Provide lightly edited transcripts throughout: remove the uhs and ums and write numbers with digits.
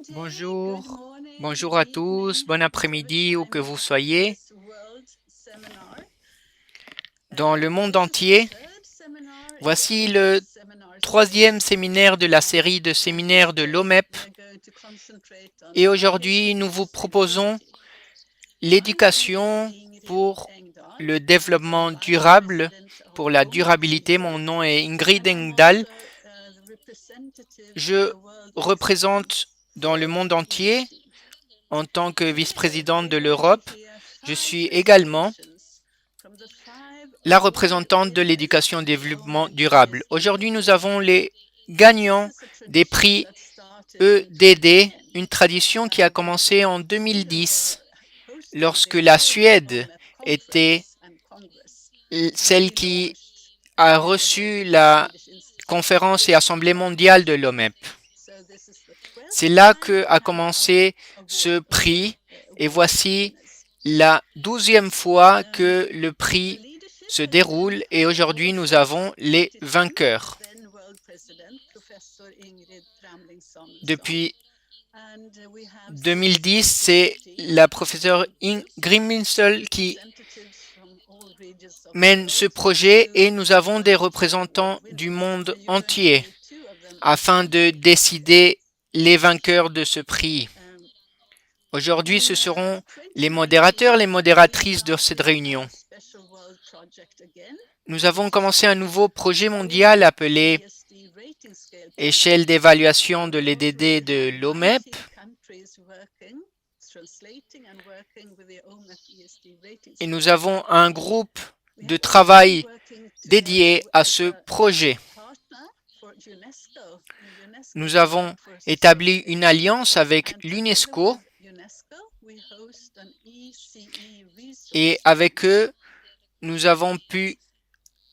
Bonjour, bonjour à tous, bon après-midi où que vous soyez. Dans le monde entier, voici le troisième séminaire de la série de séminaires de l'OMEP. Et aujourd'hui, nous vous proposons l'éducation pour le développement durable, pour la durabilité. Mon nom est Ingrid Engdahl. Je représente dans le monde entier en tant que vice-présidente de l'Europe. Je suis également la représentante de l'éducation et développement durable. Aujourd'hui, nous avons les gagnants des prix EDD, une tradition qui a commencé en 2010, lorsque la Suède était celle qui a reçu la conférence et assemblée mondiale de l'OMEP. C'est là qu'a commencé ce prix et voici la 12e fois que le prix se déroule et aujourd'hui nous avons les vainqueurs. Depuis 2010, c'est la professeure Ingrid Minzel qui mène ce projet et nous avons des représentants du monde entier afin de décider les vainqueurs de ce prix. Aujourd'hui, ce seront les modérateurs, les modératrices de cette réunion. Nous avons commencé un nouveau projet mondial appelé Échelle d'évaluation de l'EDD de l'OMEP. Et nous avons un groupe de travail dédié à ce projet. Nous avons établi une alliance avec l'UNESCO et avec eux, nous avons pu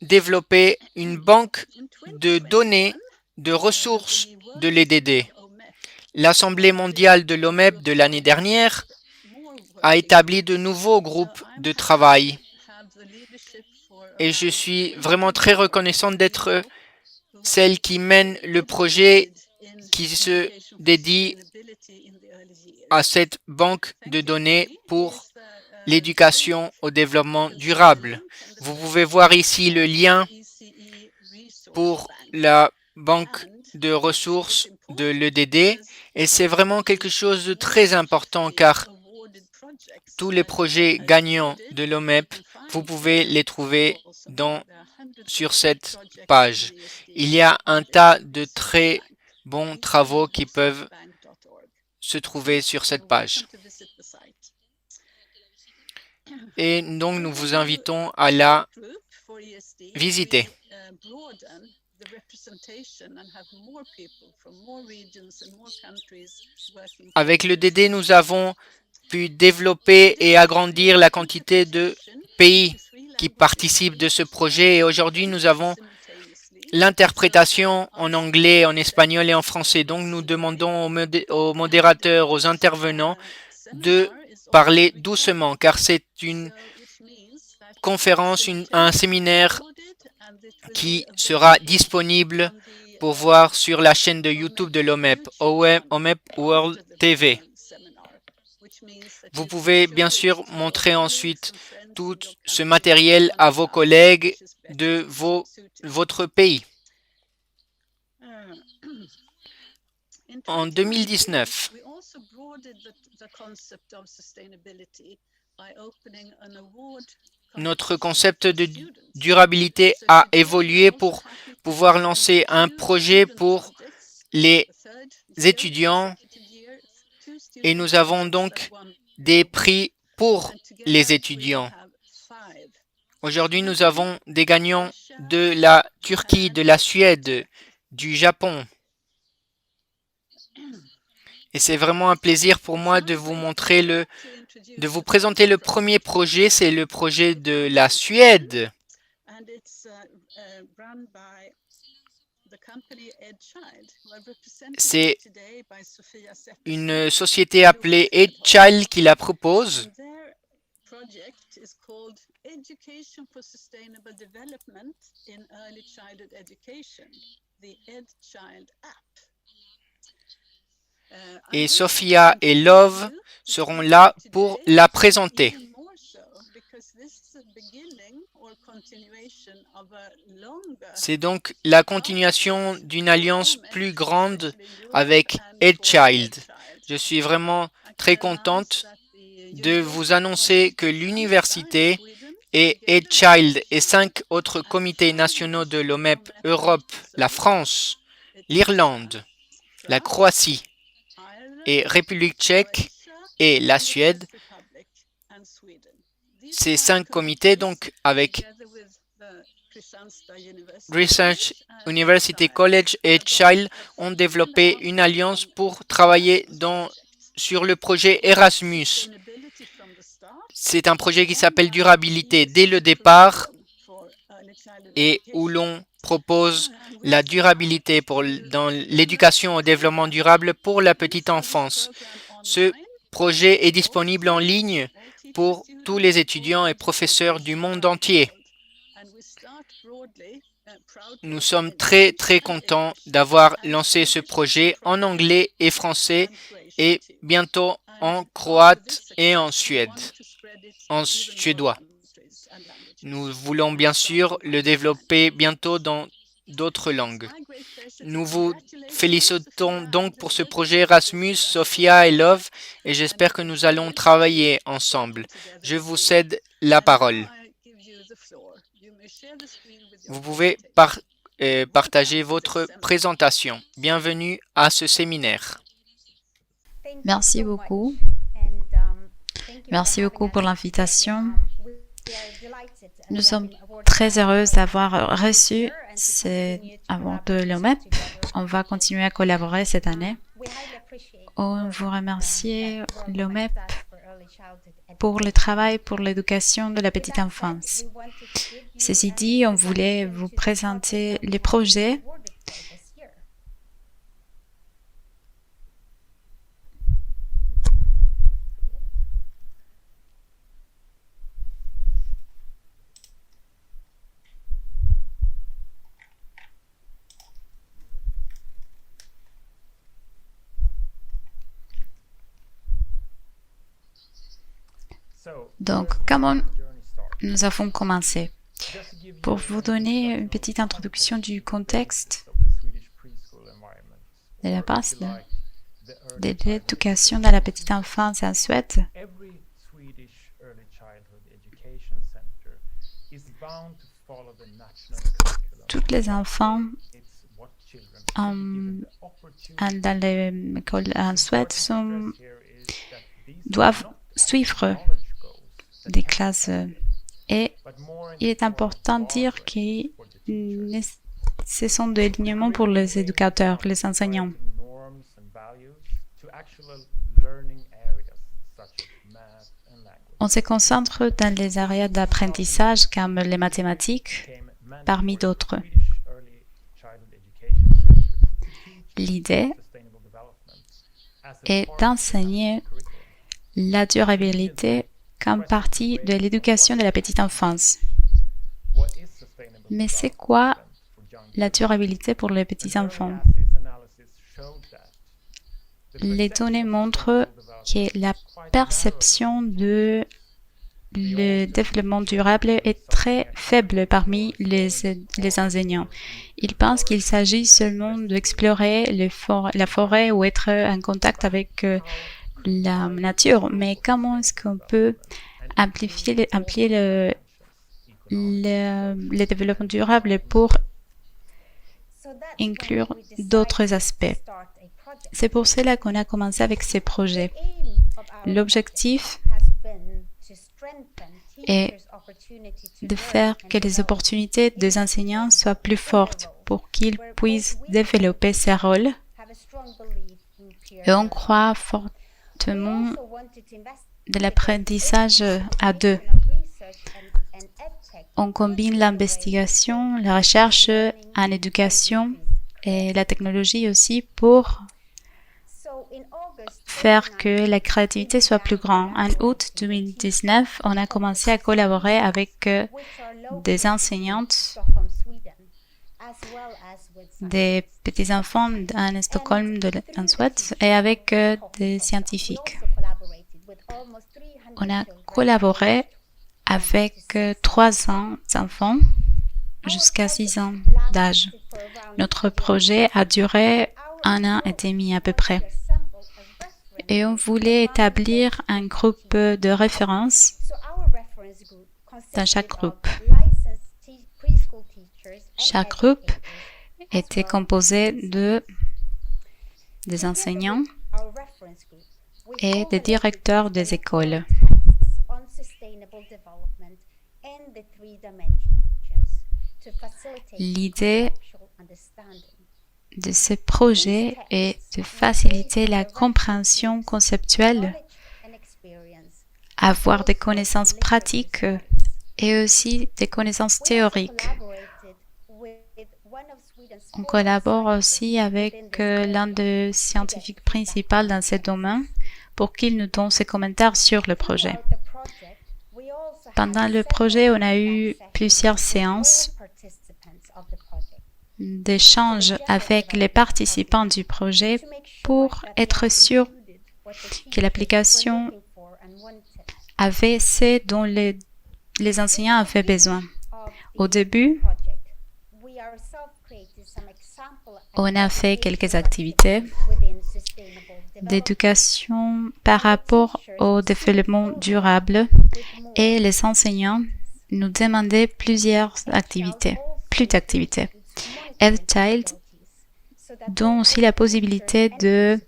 développer une banque de données de ressources de l'EDD. L'Assemblée mondiale de l'OMEP de l'année dernière a établi de nouveaux groupes de travail et je suis vraiment très reconnaissante d'être celle qui mène le projet qui se dédie à cette banque de données pour l'éducation au développement durable. Vous pouvez voir ici le lien pour la banque de ressources de l'EDD et c'est vraiment quelque chose de très important car tous les projets gagnants de l'OMEP, vous pouvez les trouver sur cette page. Il y a un tas de très bons travaux qui peuvent se trouver sur cette page. Et donc, nous vous invitons à la visiter. Avec le DD, nous avons pu développer et agrandir la quantité de pays qui participent de ce projet. Et aujourd'hui, nous avons l'interprétation en anglais, en espagnol et en français. Donc, nous demandons aux modérateurs, aux intervenants de parler doucement, car c'est une conférence, un séminaire qui sera disponible pour voir sur la chaîne de YouTube de l'OMEP, OMEP World TV. Vous pouvez bien sûr montrer ensuite tout ce matériel à vos collègues de votre pays. En 2019, notre concept de durabilité a évolué pour pouvoir lancer un projet pour les étudiants et nous avons donc des prix pour les étudiants. Aujourd'hui, nous avons des gagnants de la Turquie, de la Suède, du Japon. Et c'est vraiment un plaisir pour moi de vous montrer de vous présenter le premier projet. C'est le projet de la Suède. C'est une société appelée Edchild qui la propose. Education for Sustainable Development in Early Childhood Education, the EdChild App. et Sophia et Love seront là pour la présenter. C'est donc la continuation d'une alliance plus grande avec Edchild. Je suis vraiment très contente de vous annoncer que l'université et Edchild et 5 autres comités nationaux de l'OMEP Europe, la France, l'Irlande, la Croatie et République tchèque et la Suède. Ces 5 comités, donc avec Research University College et Edchild, ont développé une alliance pour travailler sur le projet Erasmus. C'est un projet qui s'appelle Durabilité dès le départ et où l'on propose la durabilité dans l'éducation au développement durable pour la petite enfance. Ce projet est disponible en ligne pour tous les étudiants et professeurs du monde entier. Nous sommes très contents d'avoir lancé ce projet en anglais et français et bientôt en croate et en suédois. Nous voulons bien sûr le développer bientôt dans d'autres langues. Nous vous félicitons donc pour ce projet Erasmus, Sophia et Love, et j'espère que nous allons travailler ensemble. Je vous cède la parole. Vous pouvez partager votre présentation. Bienvenue à ce séminaire. Merci beaucoup. Merci beaucoup pour l'invitation. Nous sommes très heureux d'avoir reçu cet award de l'OMEP. On va continuer à collaborer cette année. On vous remercie l'OMEP pour le travail pour l'éducation de la petite enfance. Ceci dit, on voulait vous présenter les projets Donc, comment nous avons commencé? Pour vous donner une petite introduction du contexte de la base de l'éducation de la petite enfance en Suède, tous les enfants dans l'école en Suède doivent suivre des classes et il est important de dire que ce sont des alignements pour les éducateurs, les enseignants. On se concentre dans les areas d'apprentissage comme les mathématiques, parmi d'autres. L'idée est d'enseigner la durabilité comme partie de l'éducation de la petite enfance. Mais c'est quoi la durabilité pour les petits enfants? Les données montrent que la perception de le développement durable est très faible parmi les enseignants. Ils pensent qu'il s'agit seulement d'explorer la forêt ou être en contact avec la nature, mais comment est-ce qu'on peut amplifier le développement durable pour inclure d'autres aspects? C'est pour cela qu'on a commencé avec ces projets. L'objectif est de faire que les opportunités des enseignants soient plus fortes pour qu'ils puissent développer ces rôles. Et on croit fortement de l'apprentissage à deux. On combine l'investigation, la recherche en éducation et la technologie aussi pour faire que la créativité soit plus grande. En août 2019, on a commencé à collaborer avec des enseignantes des petits-enfants en Stockholm, en Suède, et avec des scientifiques. On a collaboré avec 300 enfants jusqu'à 6 ans d'âge. Notre projet a duré 1 an et demi à peu près. Et on voulait établir un groupe de référence dans chaque groupe. Chaque groupe était composé des enseignants et des directeurs des écoles. L'idée de ce projet est de faciliter la compréhension conceptuelle, avoir des connaissances pratiques et aussi des connaissances théoriques. On collabore aussi avec l'un des scientifiques principaux dans ce domaine pour qu'il nous donne ses commentaires sur le projet. Pendant le projet, on a eu plusieurs séances d'échange avec les participants du projet pour être sûr que l'application avait ce dont les enseignants avaient besoin. Au début, on a fait quelques activités d'éducation par rapport au développement durable et les enseignants nous demandaient plus d'activités. EarthChild donne aussi la possibilité de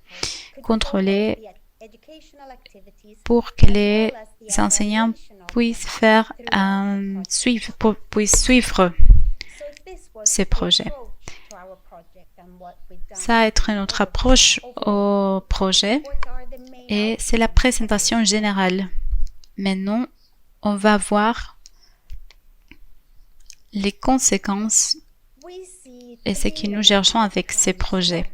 contrôler pour que les enseignants puissent suivre ces projets. Ça va être notre approche au projet et c'est la présentation générale. Maintenant, on va voir les conséquences et ce que nous cherchons avec ces projets.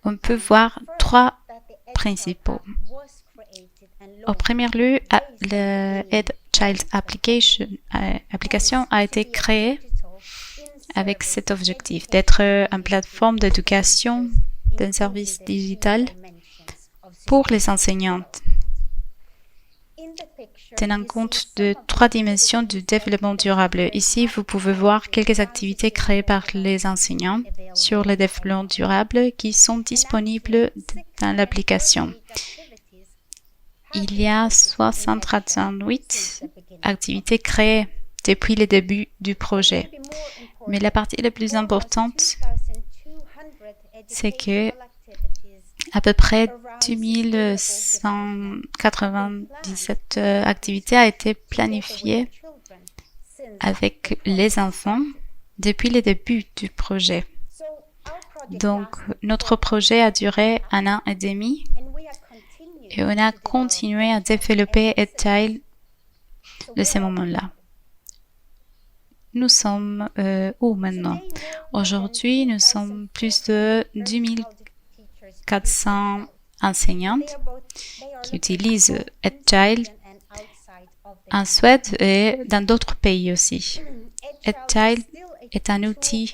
On peut voir 3 principaux. Au premier lieu, le EarthChild application a été créée avec cet objectif d'être une plateforme d'éducation d'un service digital pour les enseignantes, tenant compte de 3 dimensions du développement durable. Ici, vous pouvez voir quelques activités créées par les enseignants sur le développement durable qui sont disponibles dans l'application. Il y a 638 activités créées depuis le début du projet. Mais la partie la plus importante, c'est que à peu près 2197 activités ont été planifiées avec les enfants depuis le début du projet. Donc, notre projet a duré 1 an et demi et on a continué à développer EarthChild de ce moment-là. Nous sommes où maintenant? Aujourd'hui, nous sommes plus de 2400 enseignantes qui utilisent EarthChild en Suède et dans d'autres pays aussi. EarthChild est un outil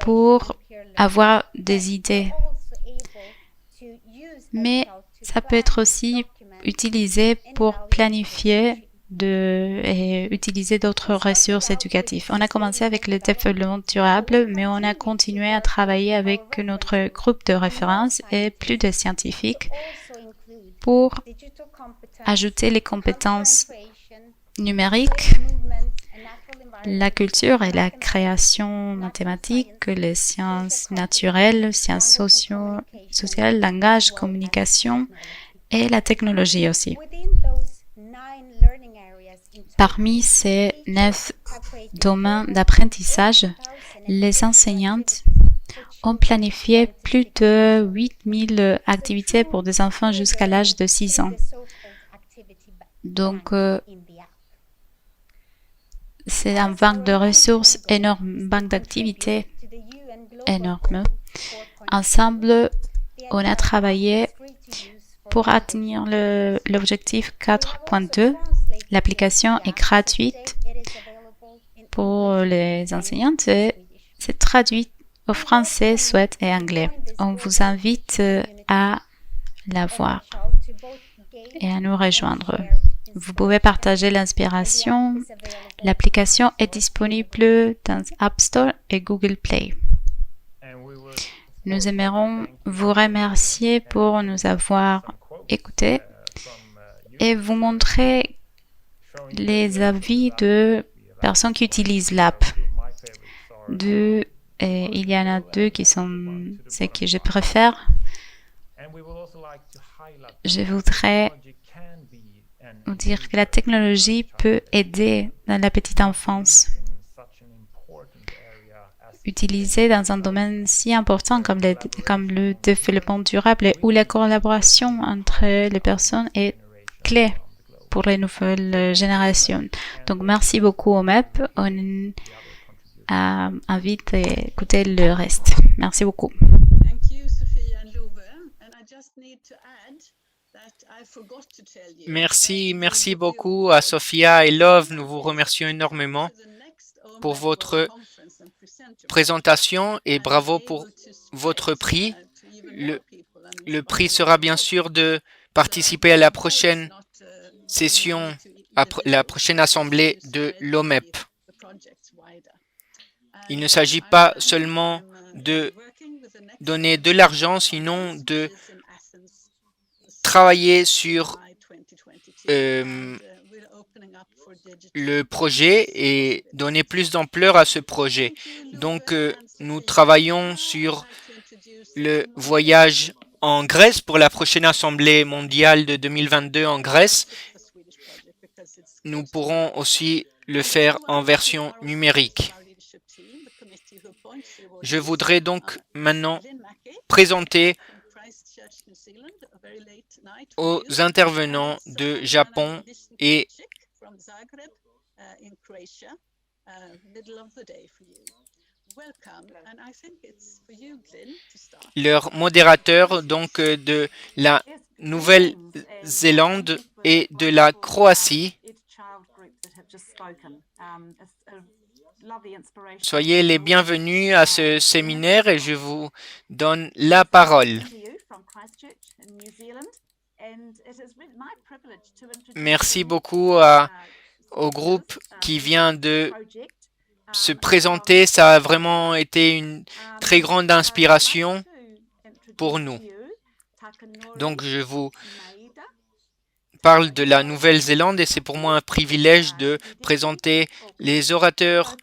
pour avoir des idées, mais ça peut être aussi utilisé pour planifier et utiliser d'autres ressources éducatives. On a commencé avec le développement durable, mais on a continué à travailler avec notre groupe de référence et plus de scientifiques pour ajouter les compétences numériques, la culture et la création mathématique, les sciences naturelles, sciences sociales, langage, communication et la technologie aussi. Parmi ces 9 domaines d'apprentissage, les enseignantes ont planifié plus de 8000 activités pour des enfants jusqu'à l'âge de 6 ans. Donc, c'est un banque de ressources énorme, une banque d'activités énorme. Ensemble, on a travaillé pour atteindre l'objectif 4.2. L'application est gratuite pour les enseignantes, c'est traduit au français, suède et anglais. On vous invite à la voir et à nous rejoindre. Vous pouvez partager l'inspiration. L'application est disponible dans App Store et Google Play. Nous aimerons vous remercier pour nous avoir écoutés et vous montrer les avis de personnes qui utilisent l'app. Il y en a deux qui sont ceux que je préfère. Je voudrais vous dire que la technologie peut aider dans la petite enfance. Utilisée dans un domaine si important comme le développement durable et où la collaboration entre les personnes est clé pour les nouvelles générations. Donc, merci beaucoup au MEP. On invite à écouter le reste. Merci beaucoup. Merci beaucoup à Sophia et Love. Nous vous remercions énormément pour votre présentation et bravo pour votre prix. Le prix sera bien sûr de participer à la prochaine session, à la prochaine assemblée de l'OMEP. Il ne s'agit pas seulement de donner de l'argent, sinon de travailler sur le projet et donner plus d'ampleur à ce projet. Donc, nous travaillons sur le voyage en Grèce pour la prochaine Assemblée mondiale de 2022 en Grèce. Nous pourrons aussi le faire en version numérique. Je voudrais donc maintenant présenter aux intervenants de Japon et leur modérateur donc de la Nouvelle-Zélande et de la Croatie. Soyez les bienvenus à ce séminaire et je vous donne la parole. Merci beaucoup au groupe qui vient de se présenter. Ça a vraiment été une très grande inspiration pour nous. Donc, je vous parle de la Nouvelle-Zélande et c'est pour moi un privilège de présenter les orateurs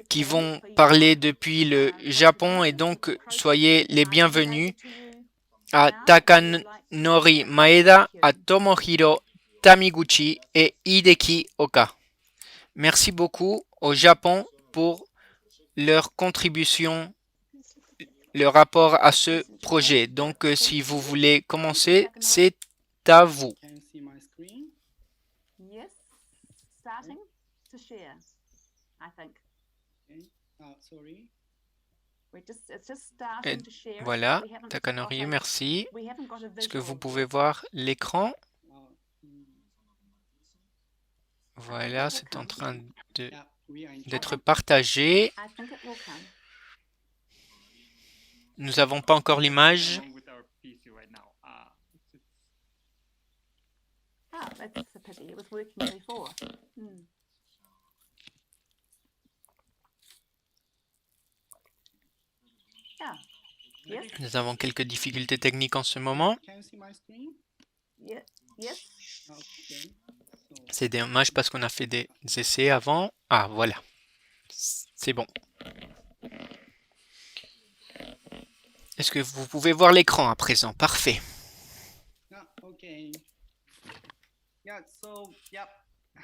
qui vont parler depuis le Japon et donc soyez les bienvenus à Takanori Maeda, à Tomohiro Tamiguchi et Hideki Oka. Merci beaucoup au Japon pour leur contribution, leur rapport à ce projet. Donc, si vous voulez commencer, c'est à vous. Et voilà, Takanori, merci. Est-ce que vous pouvez voir l'écran? Voilà, c'est en train d'être partagé. Nous n'avons pas encore l'image. Nous avons quelques difficultés techniques en ce moment. C'est dommage parce qu'on a fait des essais avant. Ah, voilà. C'est bon. Est-ce que vous pouvez voir l'écran à présent? Parfait.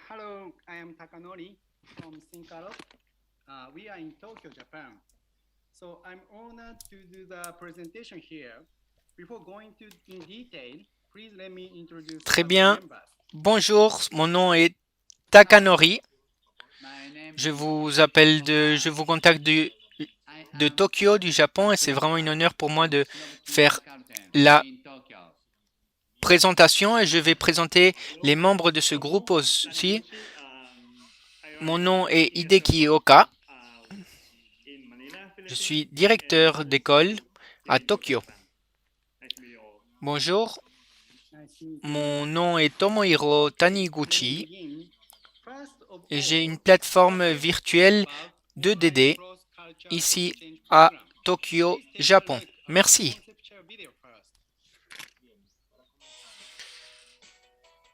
Hello, I am Takanori from Syncaro. We are in Tokyo, Japan. So I'm honored to do the presentation here. Before going in detail, please let me introduce Très bien. Bonjour, mon nom est Takanori. Je vous contacte de Tokyo, du Japon, et c'est vraiment un honneur pour moi de faire la présentation et je vais présenter les membres de ce groupe aussi. Mon nom est Hideki Oka. Je suis directeur d'école à Tokyo. Bonjour, mon nom est Tomohiro Taniguchi et j'ai une plateforme virtuelle de DD ici à Tokyo, Japon. Merci.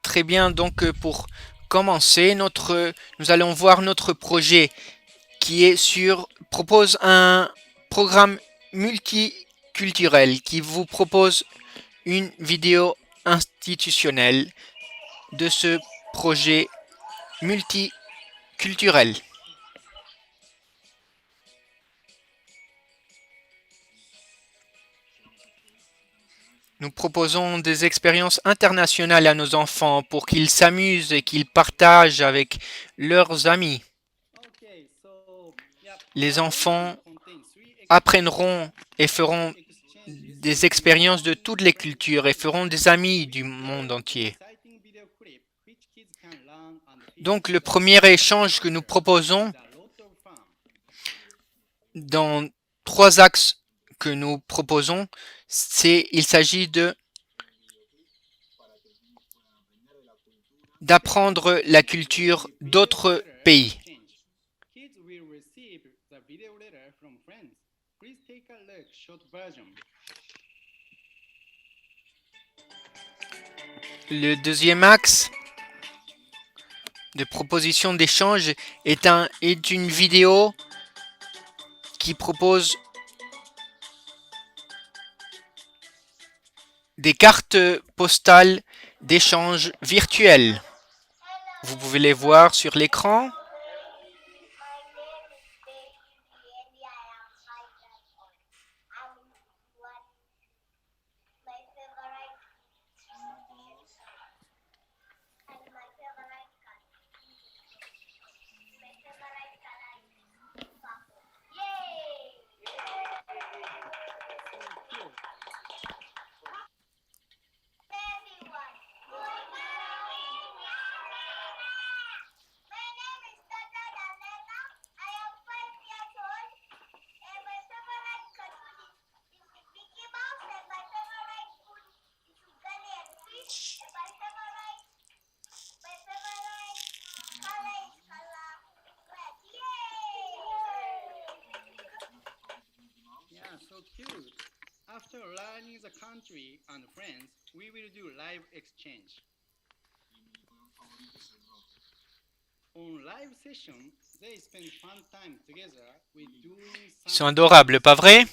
Très bien, donc pour commencer, nous allons voir notre projet qui propose un programme multiculturel qui vous propose une vidéo institutionnelle de ce projet multiculturel. Nous proposons des expériences internationales à nos enfants pour qu'ils s'amusent et qu'ils partagent avec leurs amis. Les enfants apprendront et feront des expériences de toutes les cultures et feront des amis du monde entier. Donc, le premier échange que nous proposons dans 3 axes que nous proposons, il s'agit d'apprendre la culture d'autres pays. Le deuxième axe de proposition d'échange est une vidéo qui propose des cartes postales d'échange virtuelles. Vous pouvez les voir sur l'écran. So cute. After learning the country and friends, we will do live exchange. On live session, they spend fun time together with doing Ils sont adorables, pas vrai?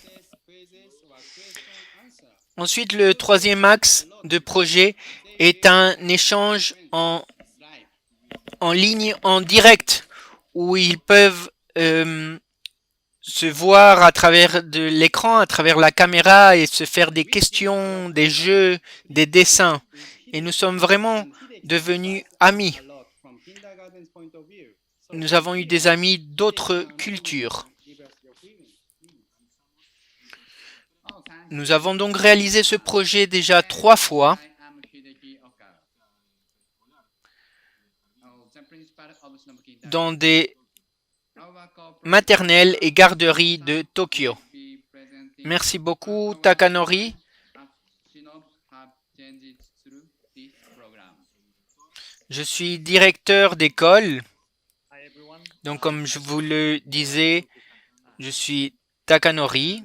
Ensuite, le troisième axe de projet est un échange en ligne, en direct, où ils peuvent se voir à travers de l'écran, à travers la caméra et se faire des questions, des jeux, des dessins. Et nous sommes vraiment devenus amis. Nous avons eu des amis d'autres cultures. Nous avons donc réalisé ce projet déjà 3 fois. Dans des maternelle et garderie de Tokyo. Merci beaucoup, Takanori. Je suis directeur d'école. Donc, comme je vous le disais, je suis Takanori.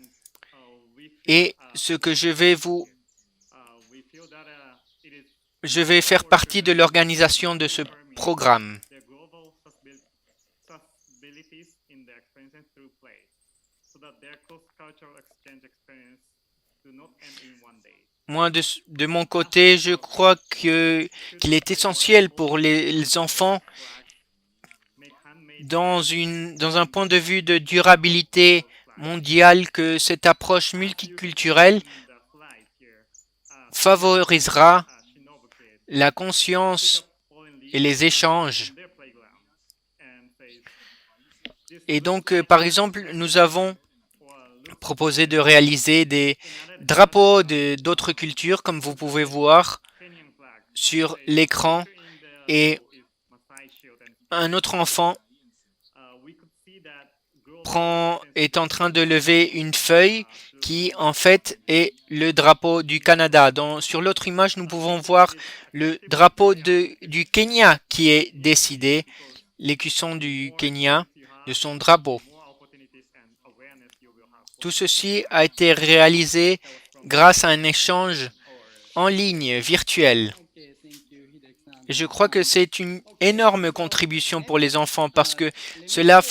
Et ce que je vais faire partie de l'organisation de ce programme. Moi, de mon côté, je crois qu'il est essentiel pour les enfants, dans un point de vue de durabilité mondiale, que cette approche multiculturelle favorisera la conscience et les échanges. Et donc, par exemple, nous avons proposé de réaliser des drapeaux d'autres cultures, comme vous pouvez voir sur l'écran. Et un autre enfant est en train de lever une feuille qui, en fait, est le drapeau du Canada. Sur l'autre image, nous pouvons voir le drapeau du Kenya qui est décidé, l'écusson du Kenya, de son drapeau. Tout ceci a été réalisé grâce à un échange en ligne, virtuel. Et je crois que c'est une énorme contribution pour les enfants parce que cela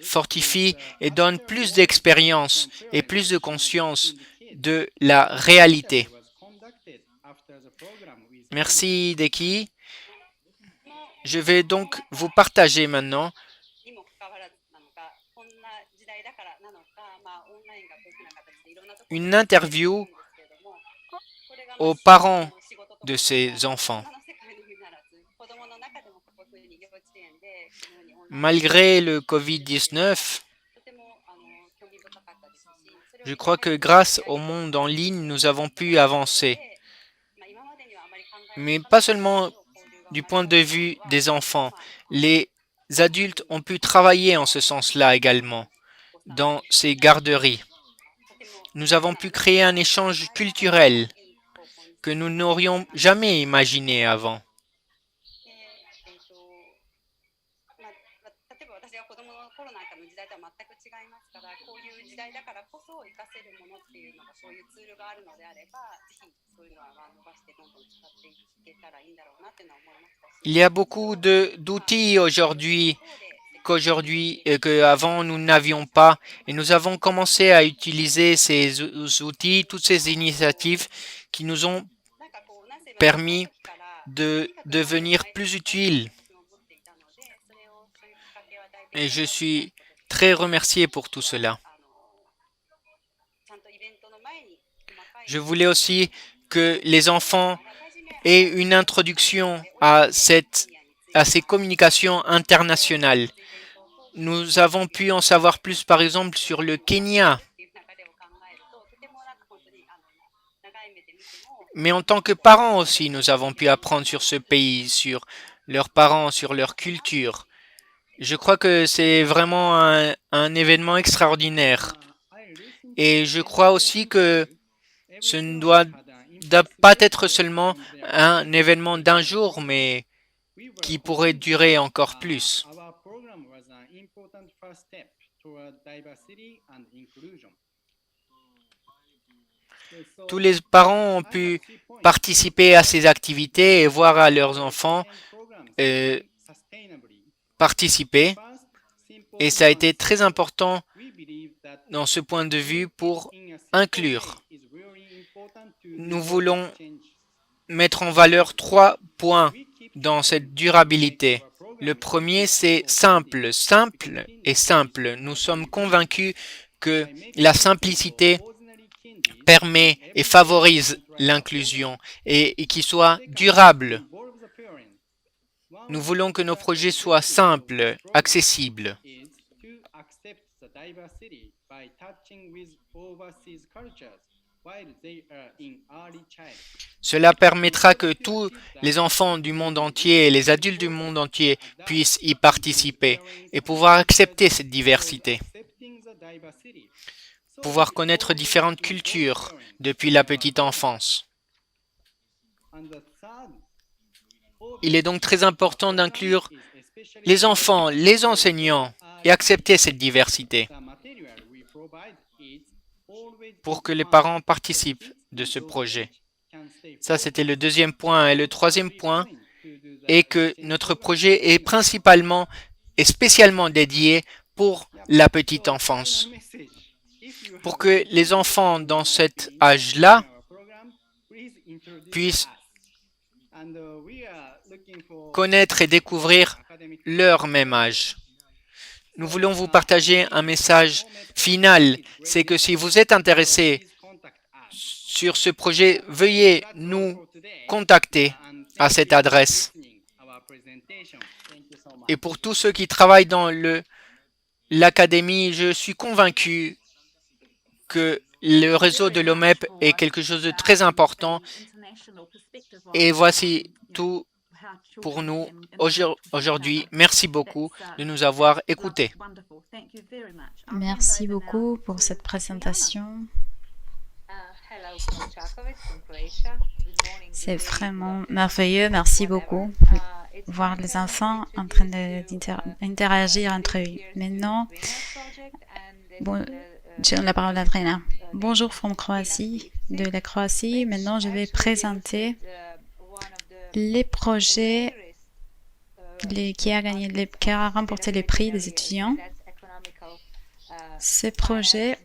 fortifie et donne plus d'expérience et plus de conscience de la réalité. Merci, Deki. Je vais donc vous partager maintenant une interview aux parents de ces enfants. Malgré le Covid-19, je crois que grâce au monde en ligne, nous avons pu avancer. Mais pas seulement du point de vue des enfants. Les adultes ont pu travailler en ce sens-là également, dans ces garderies. Nous avons pu créer un échange culturel que nous n'aurions jamais imaginé avant. Il y a beaucoup d'outils aujourd'hui qu'avant nous n'avions pas et nous avons commencé à utiliser ces outils, toutes ces initiatives qui nous ont permis de devenir plus utiles. Et je suis très remercié pour tout cela. Je voulais aussi que les enfants aient une introduction à ces communications internationales. Nous avons pu en savoir plus, par exemple, sur le Kenya. Mais en tant que parents aussi, nous avons pu apprendre sur ce pays, sur leurs parents, sur leur culture. Je crois que c'est vraiment un événement extraordinaire. Et je crois aussi que ce ne doit pas être seulement un événement d'un jour, mais qui pourrait durer encore plus. Tous les parents ont pu participer à ces activités et voir à leurs enfants participer. Et ça a été très important dans ce point de vue pour inclure. Nous voulons mettre en valeur 3 points dans cette durabilité. Le premier, c'est simple, simple et simple. Nous sommes convaincus que la simplicité permet et favorise l'inclusion et qu'il soit durable. Nous voulons que nos projets soient simples, accessibles. Cela permettra que tous les enfants du monde entier et les adultes du monde entier puissent y participer et pouvoir accepter cette diversité. Pouvoir connaître différentes cultures depuis la petite enfance. Il est donc très important d'inclure les enfants, les enseignants et accepter cette diversité pour que les parents participent de ce projet. Ça, c'était le deuxième point. Et le troisième point est que notre projet est principalement et spécialement dédié pour la petite enfance. Pour que les enfants dans cet âge-là puissent connaître et découvrir leur même âge. Nous voulons vous partager un message final. C'est que si vous êtes intéressé sur ce projet, veuillez nous contacter à cette adresse. Et pour tous ceux qui travaillent dans l'académie, je suis convaincu que le réseau de l'OMEP est quelque chose de très important. Et voici tout pour nous aujourd'hui. Merci beaucoup de nous avoir écoutés. Merci beaucoup pour cette présentation. C'est vraiment merveilleux. Merci beaucoup. Voir les enfants en train d'interagir entre eux. Maintenant, bon, j'ai la parole à Adrena. Bonjour from Croatie, de la Croatie. Maintenant, je vais présenter les projets qui a remporté le prix des étudiants. Ces projets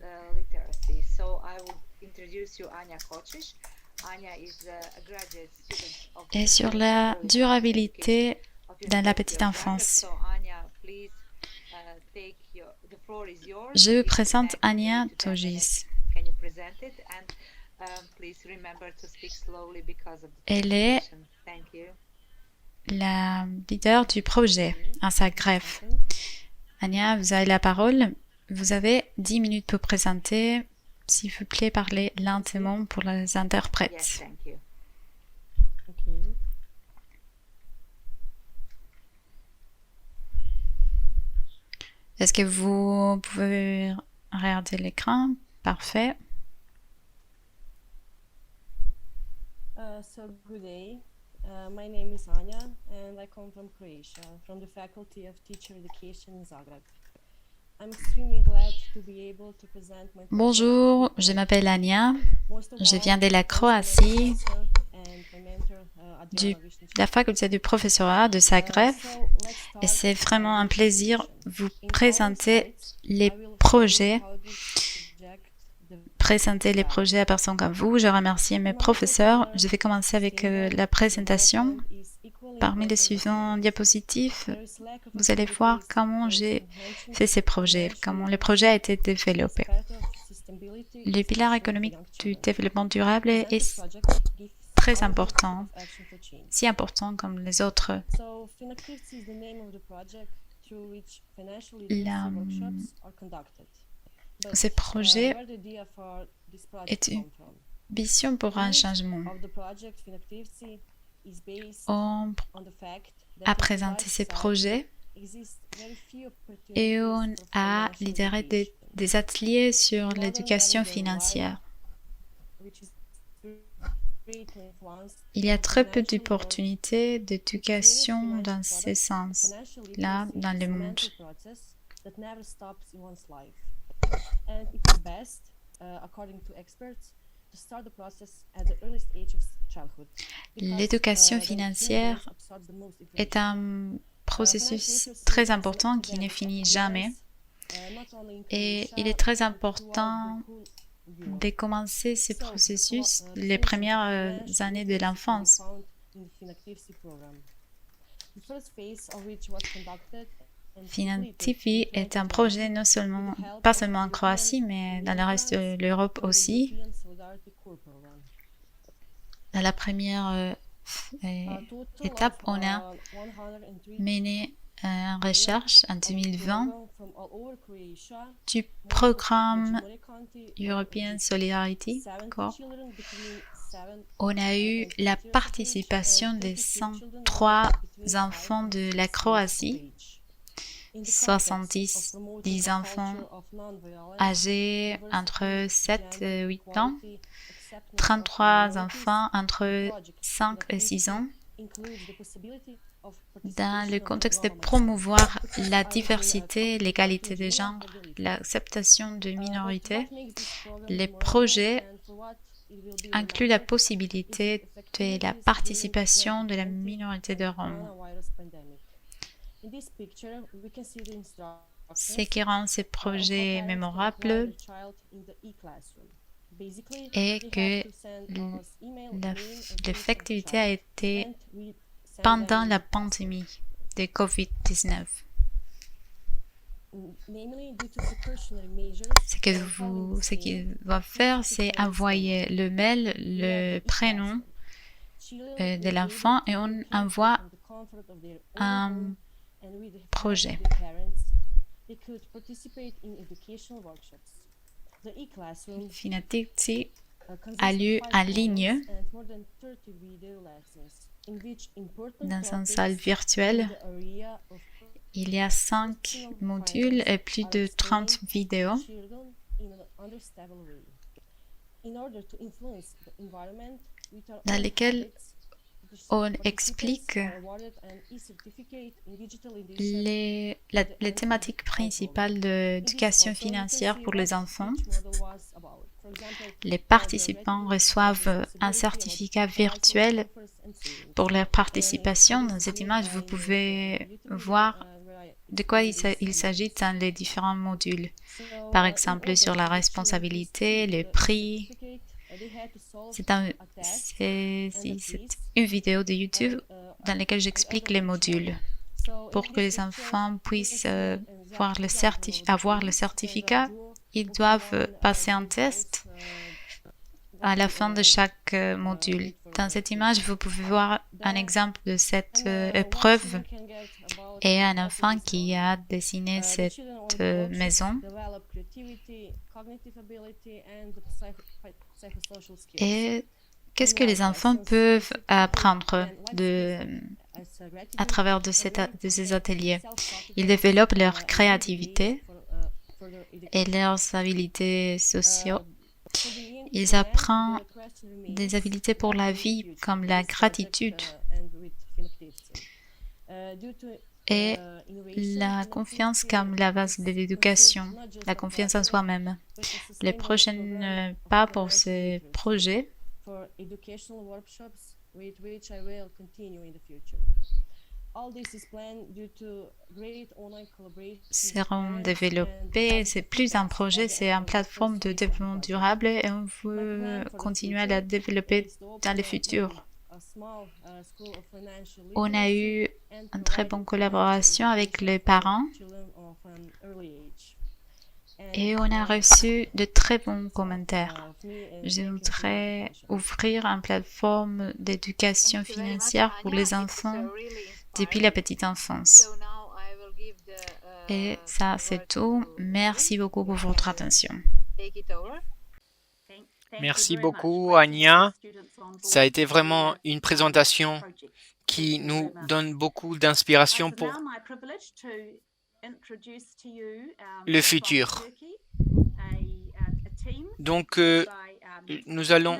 est sur la durabilité dans la petite enfance. Je vous présente Anya Togis. Elle est la leader du projet à Zagreb. Anya, vous avez la parole. Vous avez 10 minutes pour présenter. S'il vous plaît, parlez lentement pour les interprètes. Est-ce que vous pouvez regarder l'écran? Parfait. So good day. My name is Anya and I come from Croatia, from the Faculty of Teacher Education in Zagreb. I'm extremely glad to be able to present my Bonjour, je m'appelle Anya. Je viens de la Croatie, de la faculté du professorat de Zagreb. Et c'est vraiment un plaisir de vous présenter les projets à personnes comme vous. Je remercie mes professeurs. Je vais commencer avec la présentation. Parmi les suivants diapositives, vous allez voir comment j'ai fait ces projets, comment le projet a été développé. Le pilar économique du développement durable est très important, si important comme les autres. Ce projet est une vision pour un changement. On a présenté ces projets et on a lidéré des ateliers sur l'éducation financière. Il y a très peu d'opportunités d'éducation dans ce sens-là dans le monde. L'éducation financière est un processus très important qui ne finit jamais et il est très important de commencer ce processus les premières années de l'enfance. Finactivi est un projet pas seulement en Croatie, mais dans le reste de l'Europe aussi. Dans la première étape, on a mené une recherche en 2020 du programme European Solidarity Corps. On a eu la participation de 103 enfants de la Croatie, 70 enfants âgés entre 7 et 8 ans, 33 enfants entre 5 et 6 ans. Dans le contexte de promouvoir la diversité, l'égalité des genres, l'acceptation de minorités, les projets incluent la possibilité de la participation de la minorité de Roms. Ce qui rend ces projets mémorables est que l'effectivité a été pendant la pandémie de COVID-19. Ce qu'il va faire, c'est envoyer le mail, le prénom de l'enfant et on envoie un projet. Finactivity a lieu en ligne dans une salle virtuelle. Il y a 5 modules et plus de 30 vidéos. Dans lesquelles on explique les thématiques principales de l'éducation financière pour les enfants. Les participants reçoivent un certificat virtuel pour leur participation. Dans cette image, vous pouvez voir de quoi il s'agit dans les différents modules. Par exemple, sur la responsabilité, les prix. C'est une vidéo de YouTube dans laquelle j'explique les modules. Pour que les enfants puissent avoir le certificat, ils doivent passer un test à la fin de chaque module. Dans cette image, vous pouvez voir un exemple de cette épreuve et un enfant qui a dessiné cette maison. Et qu'est-ce que les enfants peuvent apprendre à travers de ces ateliers? Ils développent leur créativité et leurs habiletés sociales. Ils apprennent des habiletés pour la vie, comme la gratitude et la confiance comme la base de l'éducation, la confiance en soi-même. Les prochains pas pour ces projets seront développés. C'est plus un projet, c'est une plateforme de développement durable et on veut continuer à la développer dans le futur. On a eu une très bonne collaboration avec les parents et on a reçu de très bons commentaires. Je voudrais ouvrir une plateforme d'éducation financière pour les enfants depuis la petite enfance. Et ça, c'est tout. Merci beaucoup pour votre attention. Merci beaucoup, Anya. Ça a été vraiment une présentation qui nous donne beaucoup d'inspiration pour le futur. Donc, nous allons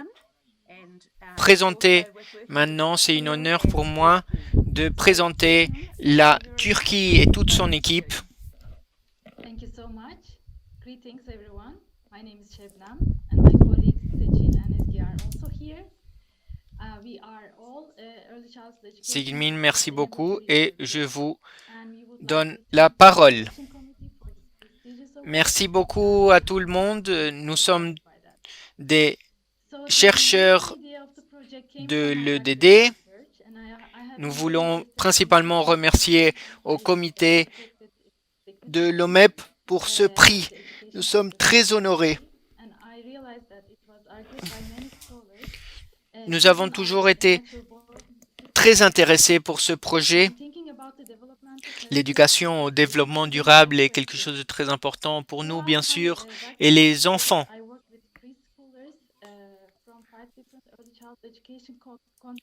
présenter maintenant, c'est un honneur pour moi de présenter la Turquie et toute son équipe. Thank you so much. Greetings everyone. My name is Şebnem and my colleagues Seçil and Ezgi are also here. We are all early childhood education. Sigmin, merci beaucoup et je vous donne la parole. Merci beaucoup à tout le monde. Nous sommes des chercheurs de l'EDD. Nous voulons principalement remercier au comité de l'OMEP pour ce prix. Nous sommes très honorés. Nous avons toujours été très intéressés pour ce projet. L'éducation au développement durable est quelque chose de très important pour nous, bien sûr, et les enfants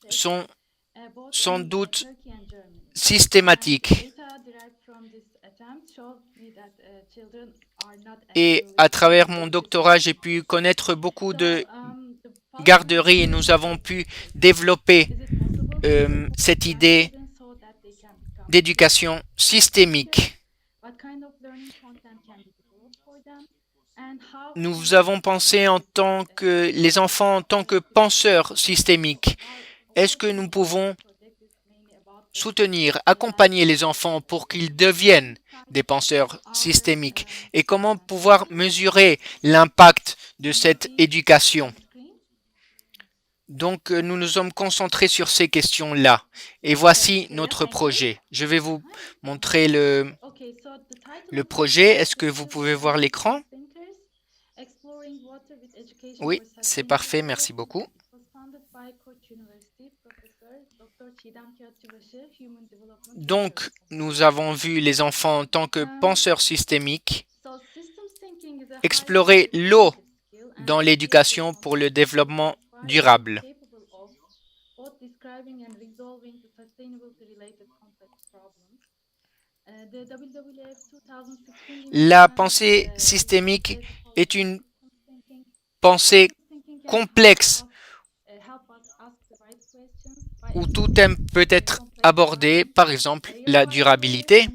sont sans doute systématiques. Et à travers mon doctorat, j'ai pu connaître beaucoup de garderies et nous avons pu développer cette idée d'éducation systémique. Nous avons pensé en tant que les enfants en tant que penseurs systémiques. Est-ce que nous pouvons soutenir, accompagner les enfants pour qu'ils deviennent des penseurs systémiques? Et comment pouvoir mesurer l'impact de cette éducation? Donc, nous nous sommes concentrés sur ces questions-là. Et voici notre projet. Je vais vous montrer le projet. Est-ce que vous pouvez voir l'écran? Oui, c'est parfait. Merci beaucoup. Donc, nous avons vu les enfants en tant que penseurs systémiques, explorer l'eau dans l'éducation pour le développement durable. sustainability-related complex problems. The WWF 2016 La pensée systémique est une pensée complexe où tout thème peut être abordé, par exemple la durabilité.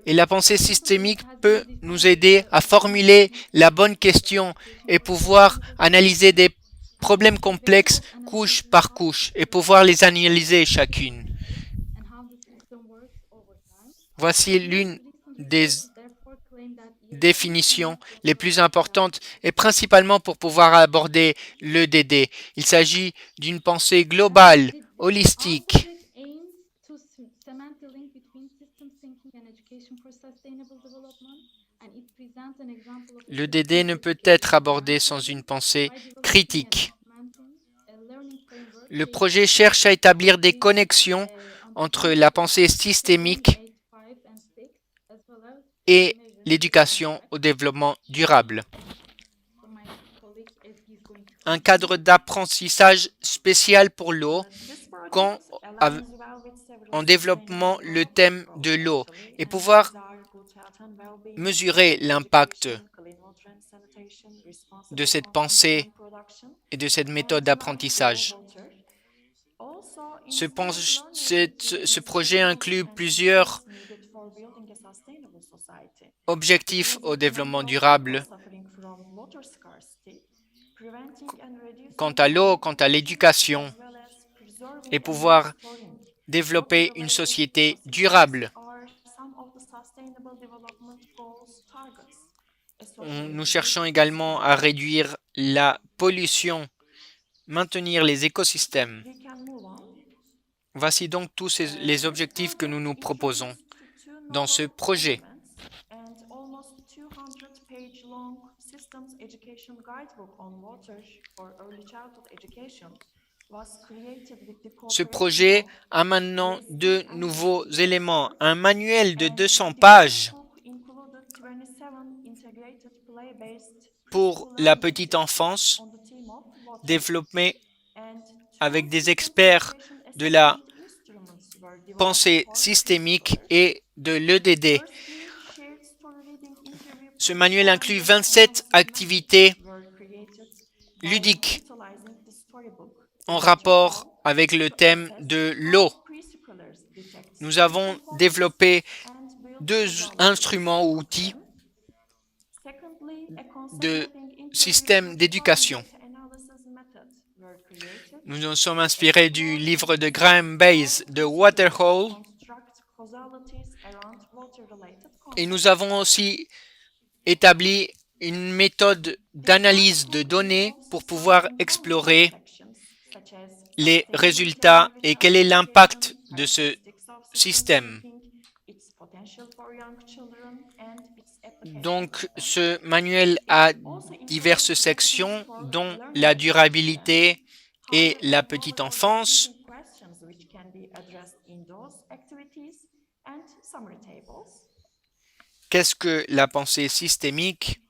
Et la pensée systémique peut nous aider à formuler la bonne question et pouvoir analyser des problèmes complexes couche par couche et pouvoir les analyser chacune. Voici l'une des définitions les plus importantes et principalement pour pouvoir aborder l'EDD. Il s'agit d'une pensée globale, holistique. L'EDD ne peut être abordé sans une pensée critique. Le projet cherche à établir des connexions entre la pensée systémique et l'éducation au développement durable. Un cadre d'apprentissage spécial pour l'eau en développant le thème de l'eau et pouvoir mesurer l'impact de cette pensée et de cette méthode d'apprentissage. Ce projet inclut plusieurs objectifs au développement durable quant à l'eau, quant à l'éducation et pouvoir développer une société durable. Nous cherchons également à réduire la pollution, maintenir les écosystèmes. Voici donc tous les objectifs que nous nous proposons dans ce projet. Ce projet a maintenant deux nouveaux éléments. Un manuel de 200 pages pour la petite enfance, développé avec des experts de la pensée systémique et de l'EDD. Ce manuel inclut 27 activités ludiques en rapport avec le thème de l'eau. Nous avons développé deux instruments ou outils de système d'éducation. Nous nous sommes inspirés du livre de Graham Bayes, de Waterhole, et nous avons aussi établi une méthode d'analyse de données pour pouvoir explorer les résultats et quel est l'impact de ce système. Donc, ce manuel a diverses sections, dont la durabilité et la petite enfance. Qu'est-ce que la pensée systémique?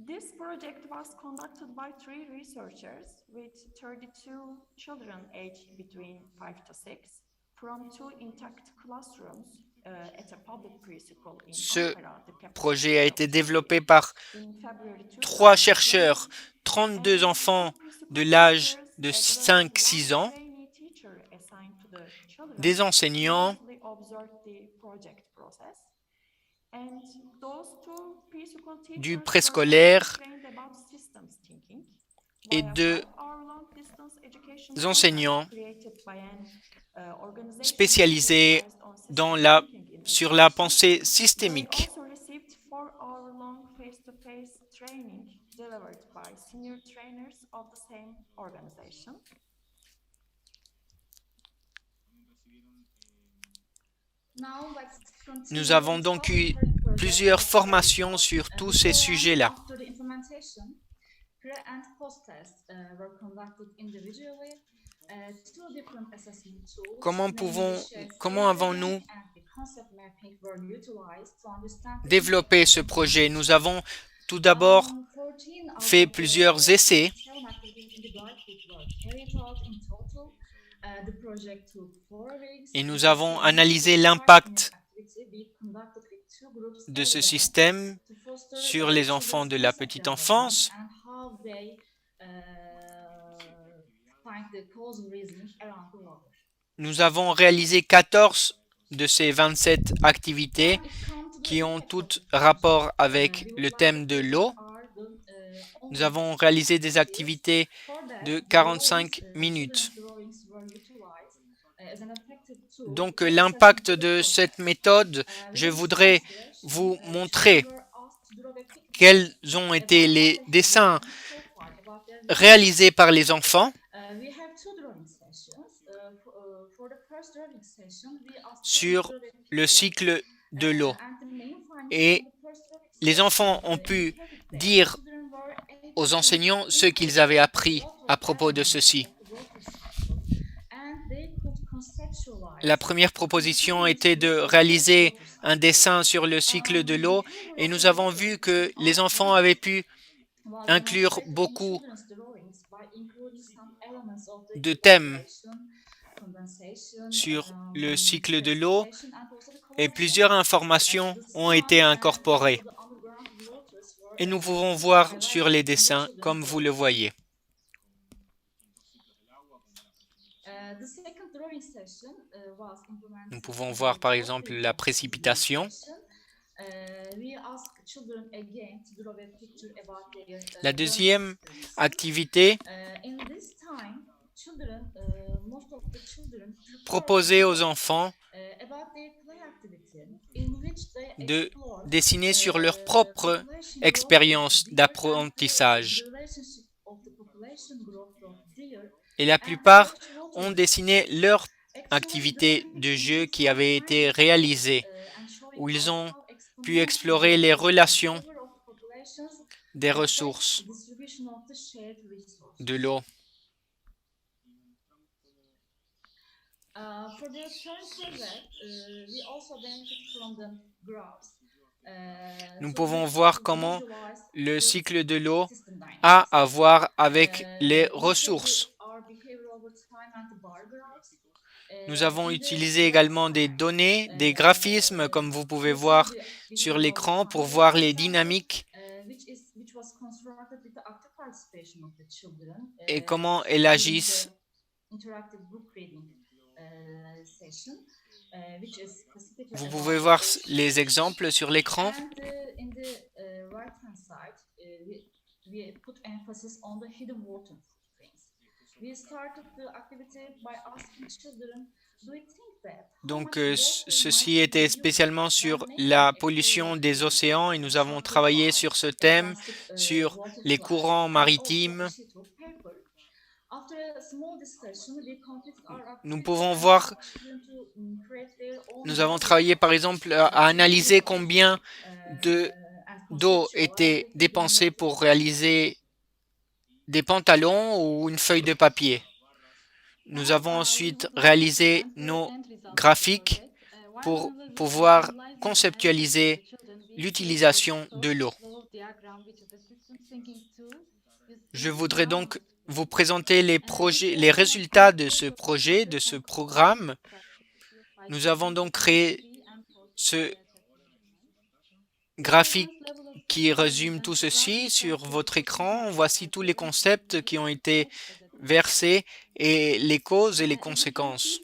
This project was conducted by 3 researchers with 32 children aged between 5 to 6 from 2 intact classrooms at a public preschool in Ce Ankara, the capital projet a city été of développé Turkey. par In February 3 2020, chercheurs, 32 enfants de l'âge de 5-6 ans, trainee teacher assigned to the children des enseignants closely observed the project process. And those 2 preschool du teachers préscolaire were trained about systems thinking, et while de 5-hour-long distance education enseignants program created by an organization spécialisés specialized on system dans thinking in sur la education. pensée They systémique. also received 4-hour-long face-to-face training delivered by senior trainers of the same organization. Nous avons donc eu plusieurs formations sur tous ces sujets-là. Comment avons-nous développé ce projet? Nous avons tout d'abord fait plusieurs essais Et nous avons analysé l'impact de ce système sur les enfants de la petite enfance. Nous avons réalisé 14 de ces 27 activités qui ont toutes rapport avec le thème de l'eau. Nous avons réalisé des activités de 45 minutes. Donc l'impact de cette méthode, je voudrais vous montrer quels ont été les dessins réalisés par les enfants sur le cycle de l'eau. Et les enfants ont pu dire aux enseignants ce qu'ils avaient appris à propos de ceci. La première proposition était de réaliser un dessin sur le cycle de l'eau et nous avons vu que les enfants avaient pu inclure beaucoup de thèmes sur le cycle de l'eau et plusieurs informations ont été incorporées. Et nous pouvons voir sur les dessins comme vous le voyez. Nous pouvons voir par exemple la précipitation. La deuxième activité proposait aux enfants de dessiner sur leur propre expérience d'apprentissage. Et la plupart ont dessiné leur activité de jeu qui avait été réalisée, où ils ont pu explorer les relations des ressources de l'eau. Nous pouvons voir comment le cycle de l'eau a à voir avec les ressources. Nous avons utilisé également des données, des graphismes, comme vous pouvez voir sur l'écran, pour voir les dynamiques et comment elles agissent. Vous pouvez voir les exemples sur l'écran. Donc, ceci était spécialement sur la pollution des océans et nous avons travaillé sur ce thème, sur les courants maritimes. Nous pouvons voir, nous avons travaillé par exemple à analyser combien d'eau était dépensée pour réaliser des pantalons ou une feuille de papier. Nous avons ensuite réalisé nos graphiques pour pouvoir conceptualiser l'utilisation de l'eau. Je voudrais donc vous présenter les résultats de ce projet, de ce programme. Nous avons donc créé ce graphique qui résume tout ceci sur votre écran. Voici tous les concepts qui ont été versés et les causes et les conséquences.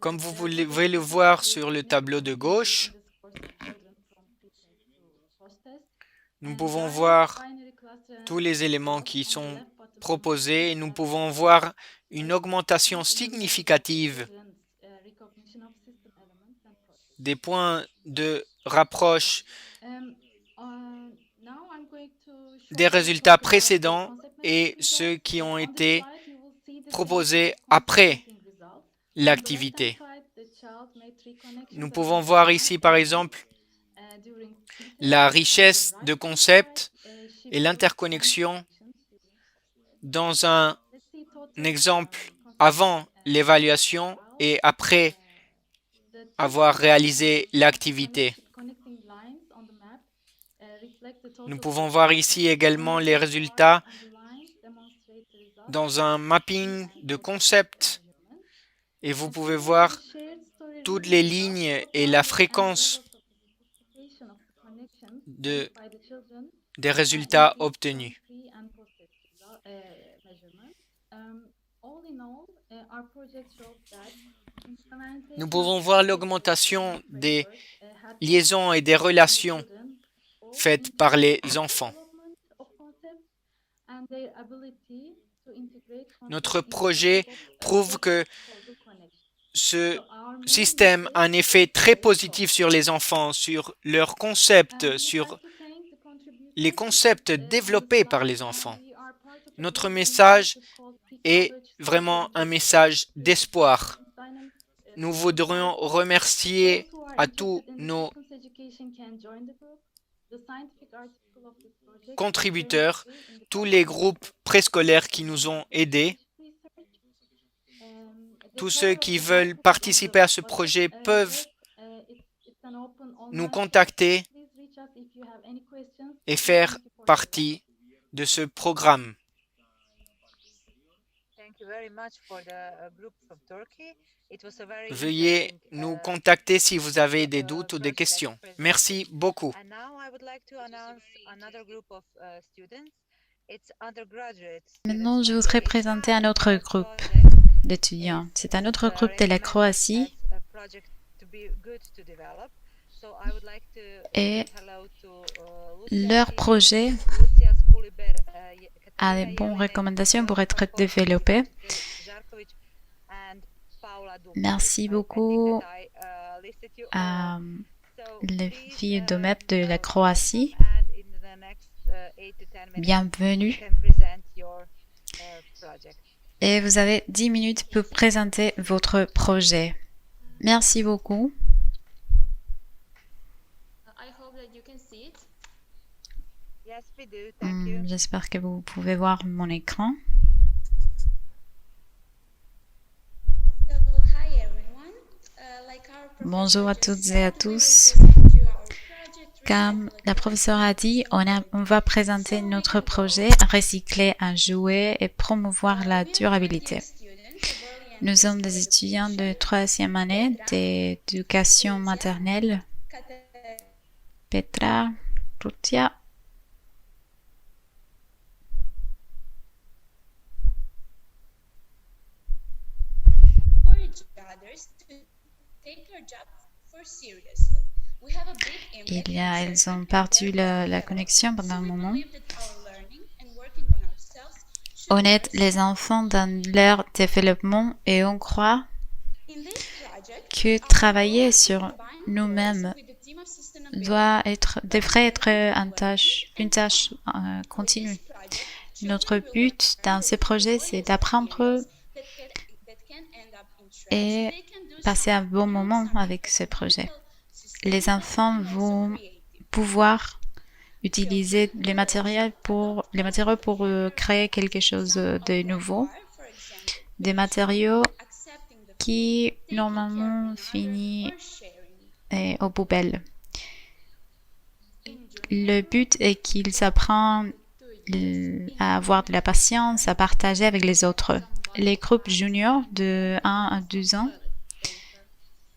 Comme vous pouvez le voir sur le tableau de gauche, nous pouvons voir tous les éléments qui sont proposés et nous pouvons voir une augmentation significative des points de rapproche des résultats précédents et ceux qui ont été proposés après l'activité. Nous pouvun voir ici, par exemple, la richesse de concepts et l'interconnexion dans un exemple avant l'évaluation et après avoir réalisé l'activité. Nous pouvons voir ici également les résultats dans un mapping de concept et vous pouvez voir toutes les lignes et la fréquence des résultats obtenus. Nous pouvons voir l'augmentation des liaisons et des relations faites par les enfants. Notre projet prouve que ce système a un effet très positif sur les enfants, sur leurs concepts, sur les concepts développés par les enfants. Notre message est vraiment un message d'espoir. Nous voudrions remercier à tous nos contributeurs, tous les groupes préscolaires qui nous ont aidés. Tous ceux qui veulent participer à ce projet peuvent nous contacter et faire partie de ce programme. Veuillez nous contacter si vous avez des doutes ou des questions. Merci beaucoup. Maintenant, je voudrais présenter un autre groupe d'étudiants. C'est un autre groupe de la Croatie et leur projet a des bonnes recommandations pour être développé. Merci beaucoup à les filles d'OMEP de la Croatie. Bienvenue. Et vous avez 10 minutes pour présenter votre projet. Merci beaucoup. J'espère que vous pouvez voir mon écran. Bonjour à toutes et à tous. Comme la professeure a dit, on va présenter notre projet recycler un jouet et promouvoir la durabilité. Nous sommes des étudiants de 3e année d'éducation maternelle. Petra, Rutia. Ils ont perdu la connexion pendant un moment. On aide les enfants dans leur développement et on croit que travailler sur nous-mêmes devrait être une tâche continue. Notre but dans ce projet, c'est d'apprendre et passer un bon moment avec ce projet. Les enfants vont pouvoir utiliser les matériaux pour créer quelque chose de nouveau, des matériaux qui normalement finissent aux poubelles. Le but est qu'ils apprennent à avoir de la patience, à partager avec les autres. Les groupes juniors de 1 à 2 ans,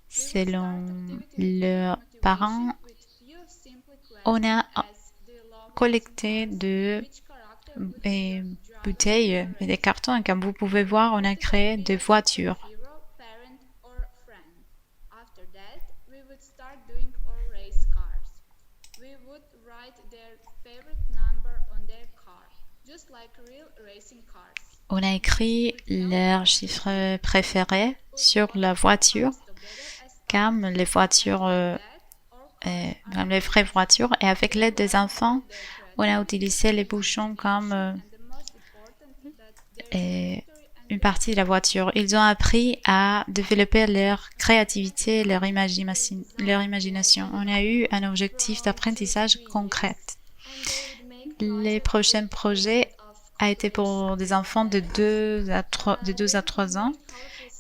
selon leurs parents, on a collecté des bouteilles et des cartons. Comme vous pouvez voir, on a créé des voitures. On a écrit leurs chiffres préférés sur la voiture, comme les voitures, comme les vraies voitures. Et avec l'aide des enfants, on a utilisé les bouchons comme une partie de la voiture. Ils ont appris à développer leur créativité, leur imagination. On a eu un objectif d'apprentissage concret. Les prochains projets a été pour des enfants de 2 à 3 ans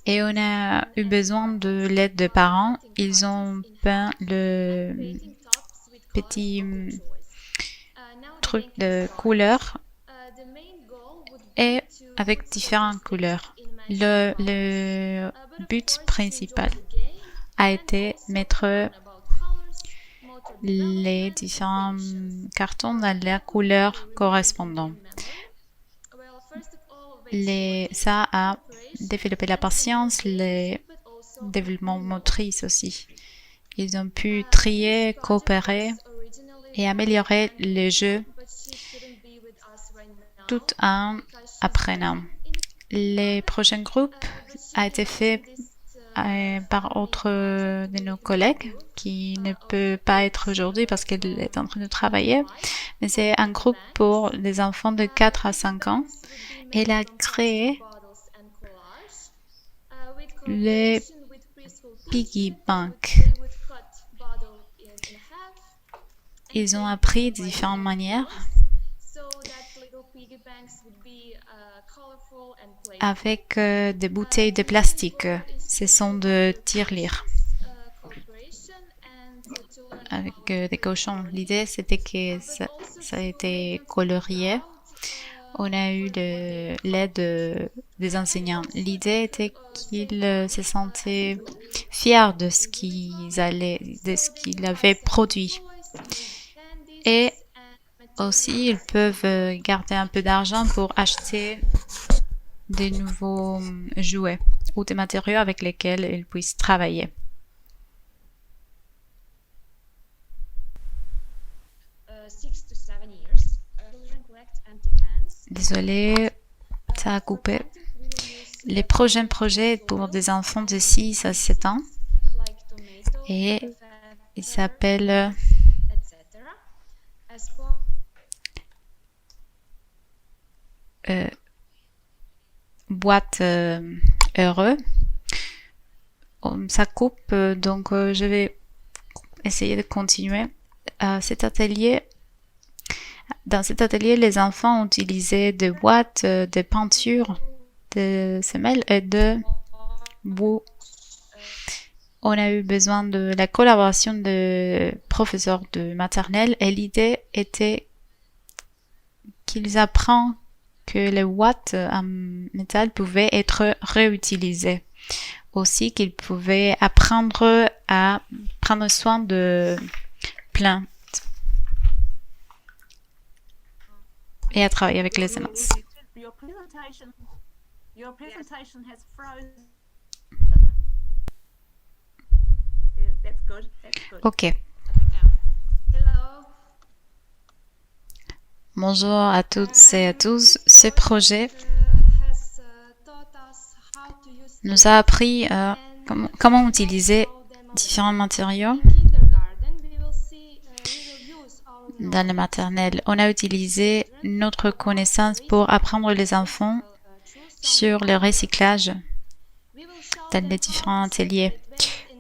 et on a eu besoin de l'aide des parents. Ils ont peint le petit trucs de couleurs et avec différentes couleurs. Le but principal a été mettre les différents cartons dans la couleur correspondante. Ça a développé la patience, le développement motrice aussi. Ils ont pu trier, coopérer et améliorer le jeu tout en apprenant. Le prochain groupe a été fait par autre de nos collègues qui ne peut pas être aujourd'hui parce qu'elle est en train de travailler. Mais c'est un groupe pour les enfants de 4 à 5 ans. Elle a créé le Piggy Bank. Ils ont appris différentes manières avec des bouteilles de plastique. Ce sont de tirelire avec des cochons. L'idée, c'était que ça a été colorié. On a eu l'aide des enseignants. L'idée était qu'ils se sentaient fiers de ce qu'ils avaient produit. Et aussi, ils peuvent garder un peu d'argent pour acheter des nouveaux jouets ou des matériaux avec lesquels ils puissent travailler. Désolée, ça a coupé. Les prochains projets pour des enfants de 6 à 7 ans et il s'appelle boîte heureux. Ça coupe, donc je vais essayer de continuer. Dans cet atelier, les enfants ont utilisé des boîtes de peinture, de semelles et de boue. On a eu besoin de la collaboration de professeurs de maternelle et l'idée était qu'ils apprennent que les boîtes en métal pouvaient être réutilisées. Aussi qu'ils pouvaient apprendre à prendre soin de plantes et à travailler avec les semences. Your presentation has frozen. That's good. Ok. Hello. Bonjour à toutes et à tous. Ce projet nous a appris comment utiliser différents matériaux dans le maternel. On a utilisé notre connaissance pour apprendre les enfants sur le recyclage dans les différents ateliers.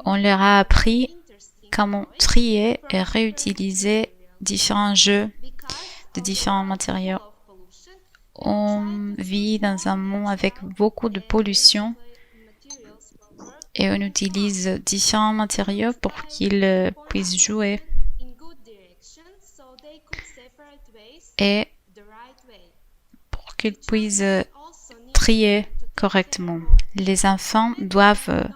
On leur a appris comment trier et réutiliser différents jeux de différents matériaux. On vit dans un monde avec beaucoup de pollution et on utilise différents matériaux pour qu'ils puissent jouer et pour qu'ils puissent trier correctement. Les enfants doivent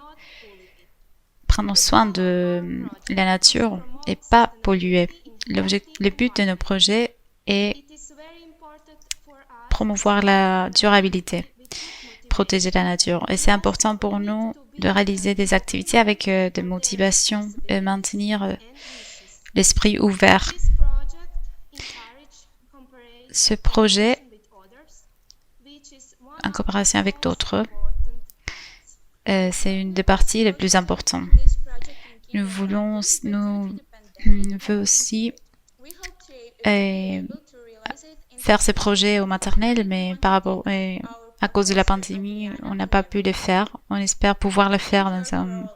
prendre soin de la nature et pas polluer. Le but de nos projets est promouvoir la durabilité, protéger la nature. Et c'est important pour nous de réaliser des activités avec des motivations et maintenir l'esprit ouvert. Ce projet, en coopération avec d'autres, c'est une des parties les plus importantes. Nous voulons aussi faire ces projets au maternel, mais à cause de la pandémie, on n'a pas pu les faire. On espère pouvoir le faire dans un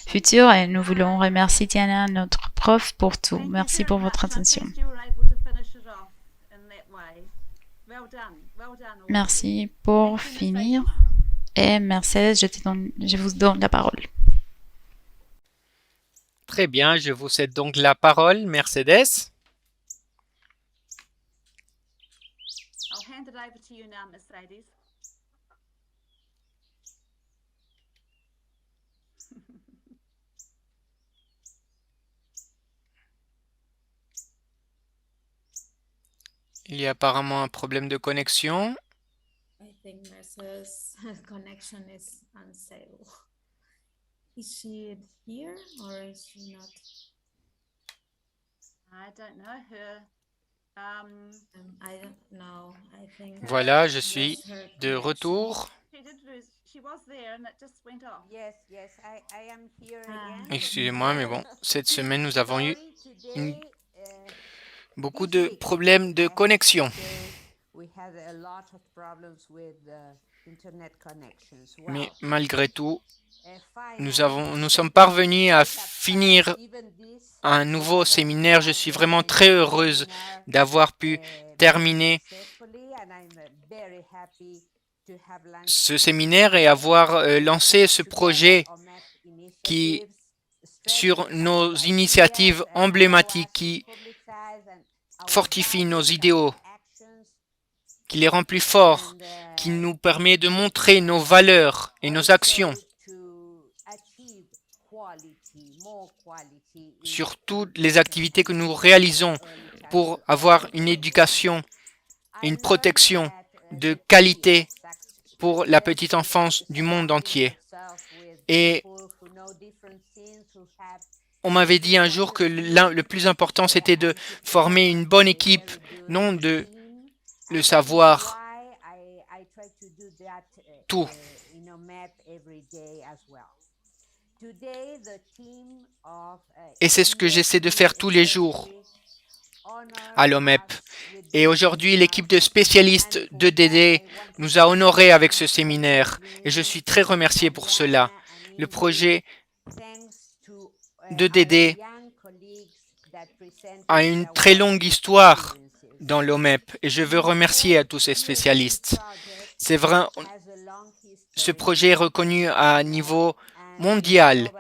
futur et nous voulons remercier Diana, notre prof, pour tout. Merci pour votre attention. Merci pour finir. Et Mercedes, je vous donne la parole. Très bien, je vous cède donc la parole, Mercedes. it over to you now, Mercedes. Il y a apparemment un problème de connexion. I think Mercer's connection is unstable. Is she here or is she not? I don't know her. I don't know. I think Voilà, je it suis was her de connection. retour. She did lose. She was there and it just went off. Yes, yes, I am here Ah. again. Excusez-moi, mais bon, cette semaine, nous avons eu Sorry, today, beaucoup this de week, problèmes de connexion. we had a lot of problems with internet connections. Mais Well, malgré tout, nous finally, sommes parvenus à finir even this un nouveau séminaire. Je suis vraiment très heureuse d'avoir pu terminer successfully, and I'm very happy to have launched ce séminaire et avoir lancé ce projet OMEP qui, initiatives, sur strengthen nos our initiatives ideas and emblématiques our qui publicize and our fortifient nos values and idéaux, actions, qui les rend plus forts, and, qui nous permet de montrer nos valeurs et nos actions also to achieve quality, more quality in sur toutes les activités que nous réalisons early pour childhood. avoir une éducation, I une learned protection that, de the qualité key of success pour la is petite enfance du monde entier. yourself with Et people who know different things, who have on m'avait dit un jour que le plus important, c'était de former une bonne équipe, non de le savoir tout. Et c'est ce que j'essaie de faire tous les jours à l'OMEP. Et aujourd'hui, l'équipe de spécialistes d'EDD nous a honorés avec ce séminaire et je suis très remercié pour cela. Le projet d'EDD a une très longue histoire dans l'OMEP et je veux remercier à tous ces spécialistes. C'est vrai, ce projet est reconnu à niveau mondial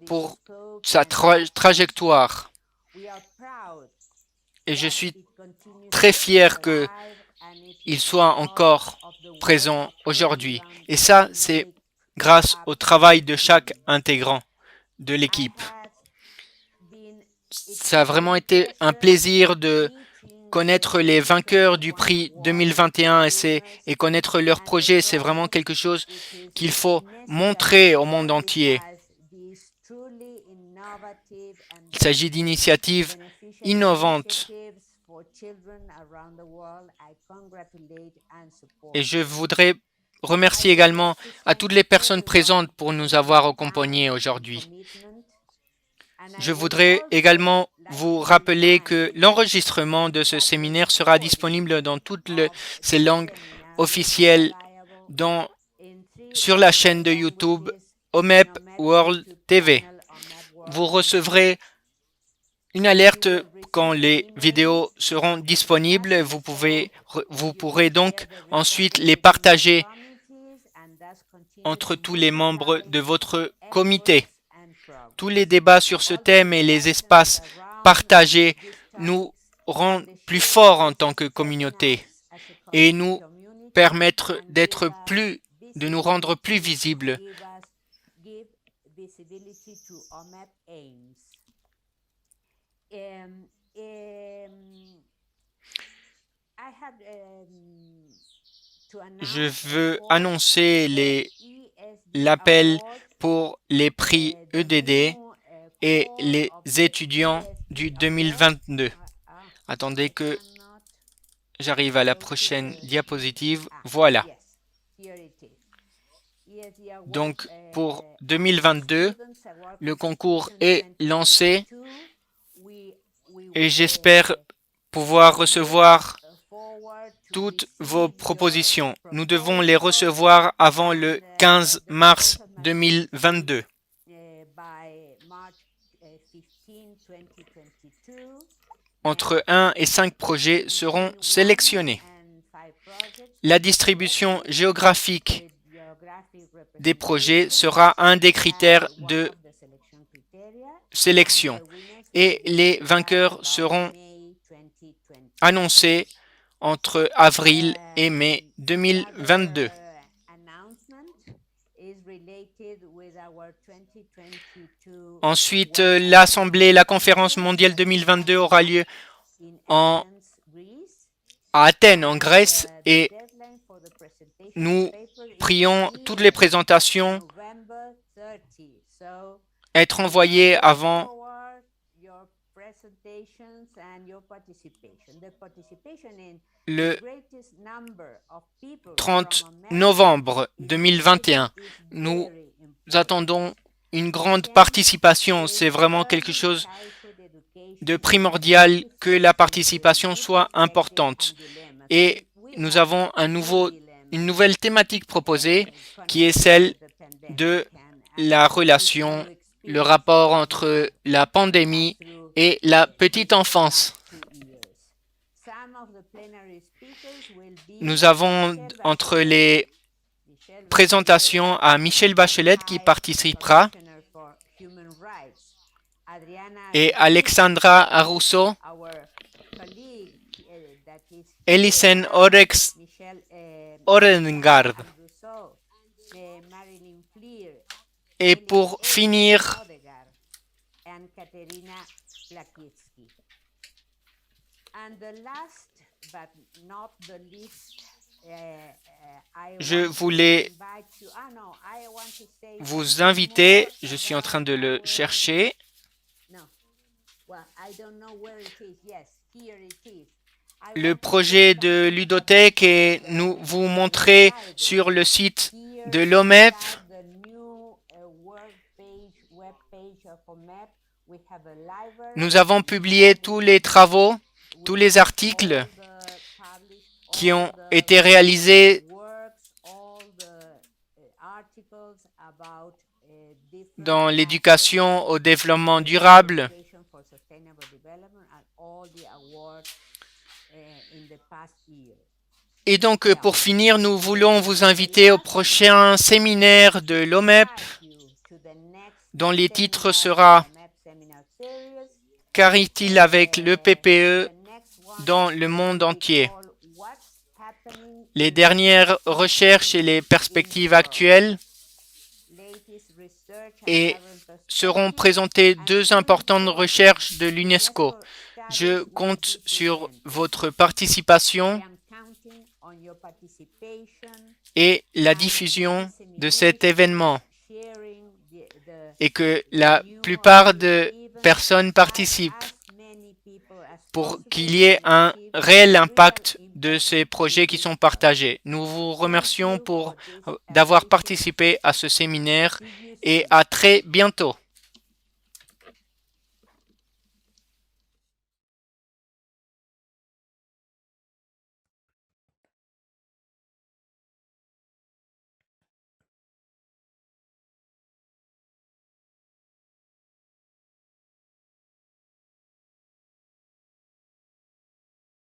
pour sa trajectoire et je suis très fier qu'il soit encore présent aujourd'hui. Et ça, c'est grâce au travail de chaque intégrant de l'équipe. Ça a vraiment été un plaisir de connaître les vainqueurs du prix 2021 et connaître leurs projets. C'est vraiment quelque chose qu'il faut montrer au monde entier. Il s'agit d'initiatives innovantes. Et je voudrais remercier également à toutes les personnes présentes pour nous avoir accompagnés aujourd'hui. Je voudrais également vous rappeler que l'enregistrement de ce séminaire sera disponible dans toutes ces langues officielles sur la chaîne de YouTube OMEP World TV. Vous recevrez une alerte quand les vidéos seront disponibles. Vous pourrez donc ensuite les partager entre tous les membres de votre comité. Tous les débats sur ce thème et les espaces partagés nous rendent plus forts en tant que communauté et nous permettent de nous rendre plus visibles. Je veux annoncer l'appel pour les prix EDD et les étudiants du 2022. Attendez que j'arrive à la prochaine diapositive. Voilà. Donc, pour 2022, le concours est lancé et j'espère pouvoir recevoir toutes vos propositions. Nous devons les recevoir avant le 15 mars 2022. Entre 1 et 5 projets seront sélectionnés. La distribution géographique des projets sera un des critères de sélection et les vainqueurs seront annoncés entre avril et mai 2022. Ensuite, la conférence mondiale 2022 aura lieu à Athènes, en Grèce, et nous prions toutes les présentations être envoyées avant le 30 novembre 2021. Nous attendons une grande participation. C'est vraiment quelque chose de primordial que la participation soit importante. Et nous avons une nouvelle thématique proposée qui est celle de la relation, le rapport entre la pandémie et la petite enfance. Nous avons entre les présentations à Michelle Bachelet qui participera et Alexandra Arusso, Elisen Orengard. Et pour finir, je voulais vous inviter, je suis en train de le chercher. Le projet de ludothèque et nous vous montrer sur le site de l'OMEP. Nous avons publié tous les travaux, tous les articles qui ont été réalisés dans l'éducation au développement durable. Et donc, pour finir, nous voulons vous inviter au prochain séminaire de l'OMEP, dont les titres sera « Qu'arrive-t-il avec le PPE dans le monde entier ?» Les dernières recherches et les perspectives actuelles, et seront présentées deux importantes recherches de l'UNESCO. Je compte sur votre participation et la diffusion de cet événement et que la plupart de personnes participent pour qu'il y ait un réel impact de ces projets qui sont partagés. Nous vous remercions d'avoir participé à ce séminaire et à très bientôt.